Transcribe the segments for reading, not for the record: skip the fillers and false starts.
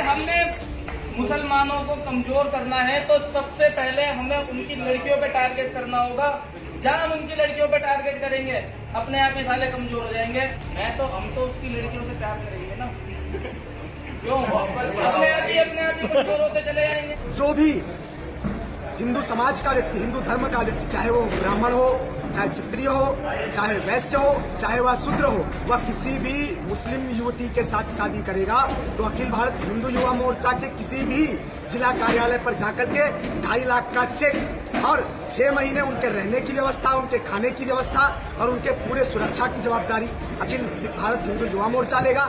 हमने मुसलमानों को कमजोर करना है तो सबसे पहले हमें उनकी लड़कियों पे टारगेट करना होगा। जहां हम उनकी लड़कियों पे टारगेट करेंगे अपने आप ही साले कमजोर हो जाएंगे। हम तो उसकी लड़कियों से प्यार करेंगे ना, क्यों? अपने आप ही कमजोर होते चले जाएंगे। जो भी हिंदू समाज का व्यक्ति, हिंदू धर्म का व्यक्ति, चाहे वो ब्राह्मण हो, चाहे क्षत्रिय हो, चाहे वैश्य हो, चाहे वह शूद्र हो, वह किसी भी मुस्लिम युवती के साथ शादी करेगा तो अखिल भारत हिंदू युवा मोर्चा के किसी भी जिला कार्यालय पर जाकर के 2.5 लाख का चेक और 6 महीने उनके रहने की व्यवस्था, उनके खाने की व्यवस्था और उनके पूरे सुरक्षा की जवाबदारी अखिल भारत हिंदू युवा मोर्चा लेगा।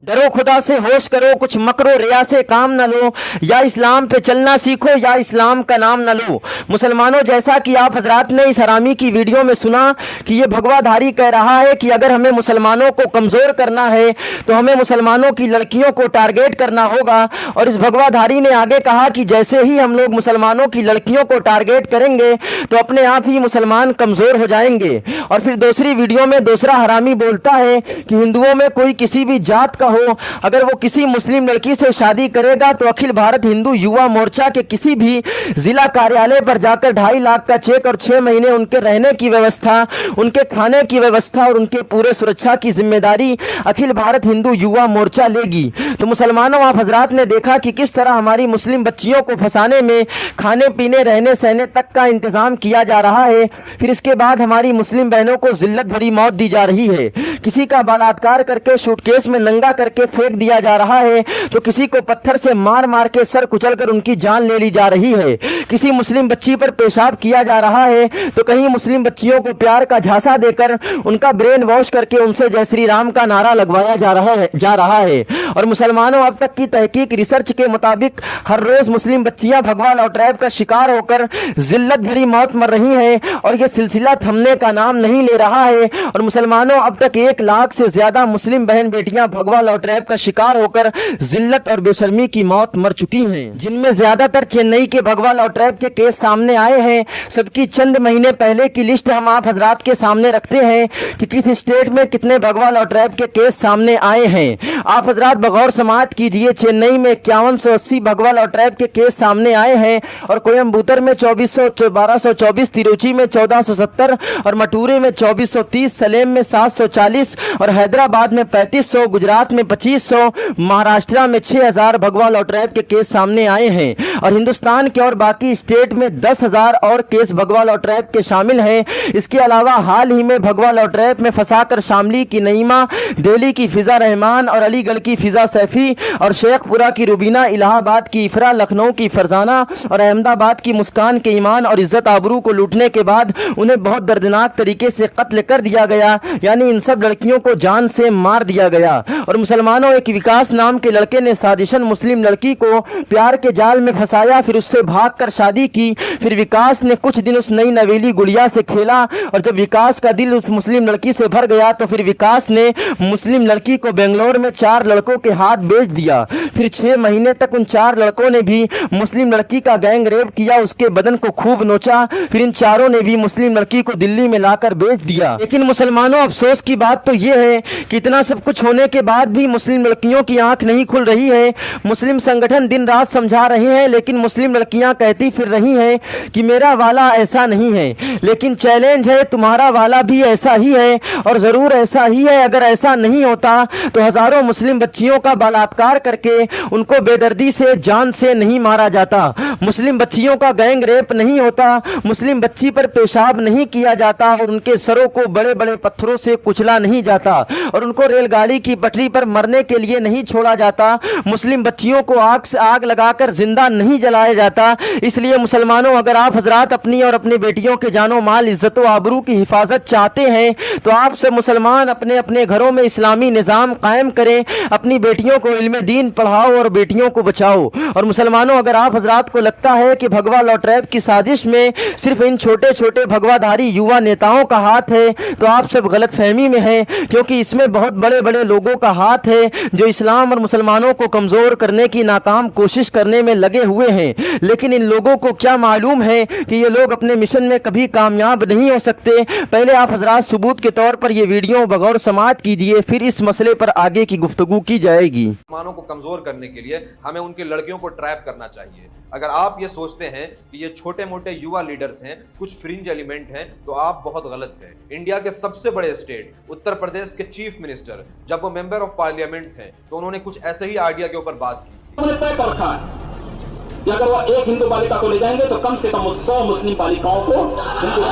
डरो खुदा से, होश करो, कुछ मकरो रिया से काम न लो, या इस्लाम पे चलना सीखो या इस्लाम का नाम न लो। मुसलमानों, जैसा कि आप हजरात ने इस हरामी की वीडियो में सुना कि ये भगवाधारी कह रहा है कि अगर हमें मुसलमानों को कमज़ोर करना है तो हमें मुसलमानों की लड़कियों को टारगेट करना होगा। और इस भगवाधारी ने आगे कहा कि जैसे ही हम लोग मुसलमानों की लड़कियों को टारगेट करेंगे तो अपने आप ही मुसलमान कमज़ोर हो जाएंगे। और फिर दूसरी वीडियो में दूसरा हरामी बोलता है कि हिंदुओं में कोई किसी भी जात का हो, अगर वो किसी मुस्लिम लड़की से शादी करेगा तो अखिल भारत हिंदू युवा मोर्चा के किसी भी जिला कार्यालय पर जाकर 2.5 लाख का चेक और 6 महीने उनके रहने की व्यवस्था, उनके खाने की व्यवस्था और उनके पूरे सुरक्षा की जिम्मेदारी अखिल भारत हिंदू युवा मोर्चा लेगी। तो मुसलमानों, आप हजरात ने देखा कि किस तरह हमारी मुस्लिम बच्चियों को फंसाने में खाने पीने रहने सहने तक का इंतजाम किया जा रहा है। फिर इसके बाद हमारी मुस्लिम बहनों को जिल्लत भरी मौत दी जा रही है। किसी का बलात्कार करके सूटकेस में नंगा करके फेंक दिया जा रहा है तो किसी को पत्थर से मार मार के सर कुचलकर उनकी जान ले ली जा रही है। किसी मुस्लिम बच्ची पर पेशाब किया जा रहा है तो कहीं मुस्लिम बच्चियों को प्यार का झांसा देकर उनका ब्रेन वॉश करके उनसे जय श्री राम का नारा लगवाया जा रहा है। और मुसलमानों, अब तक की तहकीक रिसर्च के मुताबिक हर रोज मुस्लिम बच्चियां भगवा लॉटरैप का शिकार होकर जिल्लत भरी मौत मर रही हैं और यह सिलसिला थमने का नाम नहीं ले रहा है। और मुसलमानों, अब तक 1 लाख से ज्यादा मुस्लिम बहन बेटियां भगवा लॉटरैप का शिकार होकर जिल्लत और बेशर्मी की मौत मर चुकी हैं, जिनमें ज्यादातर चेन्नई के भगवा लॉटरैप के केस सामने आए हैं। सबकी चंद महीने पहले की लिस्ट हम आप हजरात के सामने रखते हैं कि किस स्टेट में कितने भगवा लॉटरैप के केस सामने आए हैं। आप हजरात बगौर समाअत कीजिए, चेन्नई में 5180 भगवा लॉटरैप के केस सामने आए हैं और कोयम्बटूर में 1224, तिरुचि में 1470 और मटूरे में 2430, सलेम में 740 और हैदराबाद में 3500, गुजरात में 2500, महाराष्ट्र में 6000 भगवा लॉटरैप के केस सामने आए हैं। और हिंदुस्तान के और बाकी स्टेट में 10,000 और केस भगवा लॉटरैप के शामिल हैं। इसके अलावा हाल ही में भगवा लॉटरैप में फंसाकर शामली की नईमा, दिल्ली की फिजा रहमान और अलीगढ़ की फिजा सैफी और शेखपुरा की रुबीना, इलाहाबाद की इफरा, लखनऊ की फरजाना और अहमदाबाद की मुस्कान के ईमान और इज्जत आबरू को लूटने के बाद उन्हें बहुत दर्दनाक तरीके से कत्ल कर दिया गया, यानी इन सब लड़कियों को जान से मार दिया गया। और मुसलमानों, एक विकास नाम के लड़के ने साजिशन मुस्लिम लड़की को प्यार के जाल में फंसाया, फिर उससे भागकर शादी की। फिर विकास ने कुछ दिन उस नई नवेली गुड़िया से खेला और जब विकास का दिल उस मुस्लिम लड़की से भर गया तो फिर विकास ने मुस्लिम लड़की को बेंगलोर में 4 लड़कों के हाथ बेच दिया। फिर 6 महीने तक उन 4 लड़कों ने भी मुस्लिम लड़की का गैंग रेप किया, उसके बदन को खूब नोचा। फिर इन चारों ने भी मुस्लिम लड़की को दिल्ली में लाकर बेच दिया। लेकिन मुसलमानों, अफसोस की बात तो यह है कि इतना सब कुछ होने के बाद भी मुस्लिम लड़कियों की आंख नहीं खुल रही है। मुस्लिम संगठन दिन रात समझा रहे हैं लेकिन मुस्लिम लड़कियां कहती फिर रही हैं कि मेरा वाला ऐसा नहीं है। लेकिन चैलेंज है, तुम्हारा वाला भी ऐसा ही है और जरूर ऐसा ही है। अगर ऐसा नहीं होता तो हजारों मुस्लिम बच्चियों का बलात्कार करके उनको बेदर्दी से जान से नहीं मारा जाता, मुस्लिम बच्चियों का गैंग रेप नहीं होता, मुस्लिम बच्ची पर पेशाब नहीं किया जाता और उनके सरों को बड़े बड़े पत्थरों से कुचला नहीं जाता और उनको रेलगाड़ी की पटरी पर मरने के लिए नहीं छोड़ा जाता, मुस्लिम बच्चियों को आग से आग लगाकर जिंदा नहीं जलाया जाता। इसलिए मुसलमानों, अगर आप हजरात अपनी और अपने बेटियों के जानो माल, इज्जत व आबरू की हिफाजत चाहते हैं तो आप सब मुसलमान अपने अपने घरों में इस्लामी निज़ाम कायम करें, अपनी बेटियों को इल्म दीन पढ़ाओ और बेटियों को बचाओ। और मुसलमानों, अगर आप हजरात को लगता है कि भगवा लॉटरैप की साजिश में सिर्फ इन छोटे छोटे भगवाधारी युवा नेताओं का हाथ है तो आप सब गलत फहमी में हैं, क्योंकि इसमें बहुत बड़े बड़े लोगों का हाथ हजरात है जो इस्लाम और मुसलमानों को कमज़ोर करने की नाकाम कोशिश करने में लगे हुए हैं, लेकिन इन लोगों को क्या मालूम है कि ये लोग अपने मिशन में कभी कामयाब नहीं हो सकते। पहले आप हजरात सबूत के तौर पर ये वीडियो बगौर समाअत कीजिए, फिर इस मसले पर आगे की गुफ्तगू की जाएगी। मुसलमानों को कमजोर करने के लिए हमें उनकी लड़कियों को ट्रैप करना चाहिए। अगर आप ये सोचते हैं कि ये छोटे मोटे युवा लीडर्स हैं, कुछ फ्रिंज एलिमेंट हैं, तो आप बहुत गलत हैं। इंडिया के सबसे बड़े स्टेट उत्तर प्रदेश के चीफ मिनिस्टर जब वो मेंबर ऑफ पार्लियामेंट थे तो उन्होंने कुछ ऐसे ही आइडिया के ऊपर बात की थी। उन्होंने तय कर रखा है कि अगर वो एक हिंदू बालिका को ले जाएंगे तो कम से कम 100 मुस्लिम बालिकाओं को हिंदू।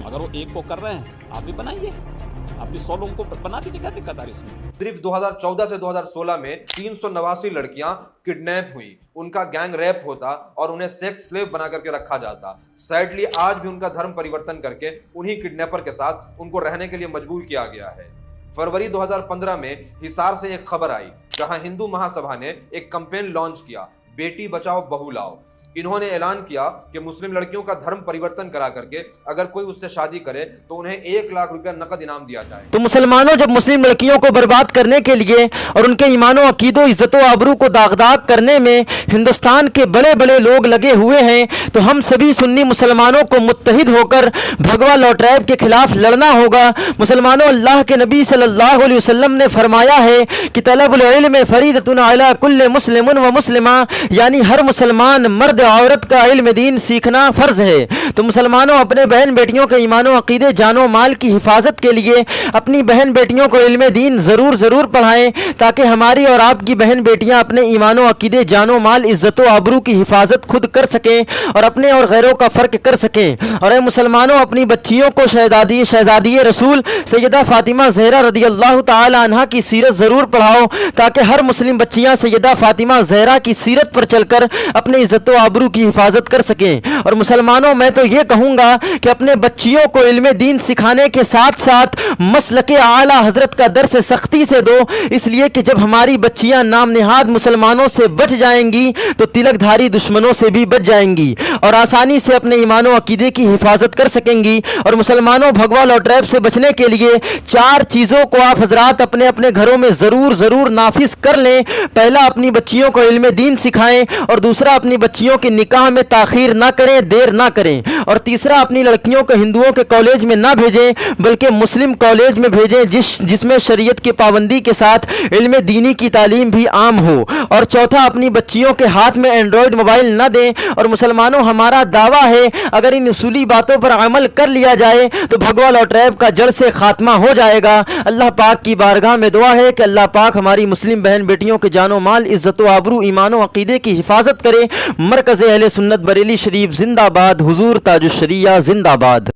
अगर वो एक को कर रहे हैं, आप भी बनाइए, आप भी 100 लोगों को बना दीजिए, क्या दिक्कत है इसमें। सिर्फ 2014 से 2016 में 389 लड़कियां किडनैप हुई, उनका गैंग रेप होता और उन्हें सेक्स स्लेव बना करके रखा जाता। सैडली आज भी उनका धर्म परिवर्तन करके उन्हीं किडनैपर के साथ उनको रहने के लिए मजबूर किया गया है। फरवरी 2015 में हिसार से एक खबर आई जहां हिंदू महासभा ने एक कैंपेन लॉन्च किया, बेटी बचाओ बहू लाओ। इन्होंने ऐलान किया कि मुस्लिम लड़कियों का धर्म परिवर्तन करा करके अगर कोई उससे शादी करे तो उन्हें 1 लाख रुपया नकद इनाम दिया जाए। तो मुसलमानों जब मुस्लिम लड़कियों को बर्बाद करने के लिए और उनके ईमानो अकीदो इज्जतो आबरू को दागदाग करने में हिंदुस्तान के बड़े बड़े लोग लगे हुए हैं, तो हम सभी सुन्नी मुसलमानों को मुत्तहिद होकर भगवा लॉट्रैप के खिलाफ लड़ना होगा। मुसलमानों, अल्लाह के नबी सल्लल्लाहु अलैहि वसल्लम ने फरमाया है कि तलबुल इल्म फरीदतुन अला कुल्ले मुस्लिमुन व मुस्लिमा, यानी हर मुसलमान मर्द औरत का इल्म दीन सीखना फर्ज है। तो मुसलमानों, अपने बहन बेटियों के ईमानो अकीदे जानो माल की हिफाजत के लिए अपनी बहन बेटियों को इल्म दीन ज़रूर पढ़ाएं, ताकि हमारी और आपकी बहन बेटियां अपने ईमानो अकीदे जानो माल इज्जतो आबरू की हिफाजत खुद कर सकें और अपने और गैरों का फ़र्क कर सकें। और मुसलमानों, अपनी बच्चियों को शहजादी रसूल सैयदा फातिमा ज़हरा रदियल्लाहु ताला अन्हा की सीरत ज़रूर पढ़ाओ, ताकि हर मुस्लिम बच्चियां सैयदा फातिमा ज़हरा की सीरत पर चलकर अपने इज्जतो आबरू की हिफाजत कर सकें। और मुसलमानों, मैं तो ये कहूँगा कि अपने बच्चियों को इल्म दीन सिखाने के साथ साथ मसलके आला हजरत का दर्स सख्ती से दो, इसलिए कि जब हमारी बच्चियां नाम निहाद मुसलमानों से बच जाएंगी तो तिलकधारी दुश्मनों से भी बच जाएंगी और आसानी से अपने ईमानो अकीदे की हिफाजत कर सकेंगी। और मुसलमानों, भगवा लॉट्रैप से बचने के लिए 4 चीज़ों को आप हजरात अपने अपने घरों में ज़रूर नाफिज कर लें। पहला, अपनी बच्चियों को इल्म दीन सिखाएं, और दूसरा, अपनी बच्चियों के निकाह में ताखीर ना करें, देर ना करें, और तीसरा, अपनी लड़कियों को हिंदुओं के कॉलेज में ना भेजें बल्कि मुस्लिम कॉलेज में भेजें जिसमें शरीयत की पाबंदी के साथ इल्म दीनी की तालीम भी आम हो। और चौथा, अपनी बच्चियों के हाथ में एंड्रॉयड मोबाइल ना दें। और मुसलमानों, हमारा दावा है अगर इन उसूली बातों पर अमल कर लिया जाए तो भगवा लॉट्रैप का जड़ से खात्मा हो जाएगा। अल्लाह पाक की बारगाह में दुआ है कि अल्लाह पाक हमारी मुस्लिम बहन बेटियों के जानो माल इज्जतो आबरू ईमानो अकीदे की हिफाजत करे। मरकज़ अहले सुन्नत बरेली शरीफ जिंदाबाद, हुजूर ताजुश शरिया जिंदाबाद।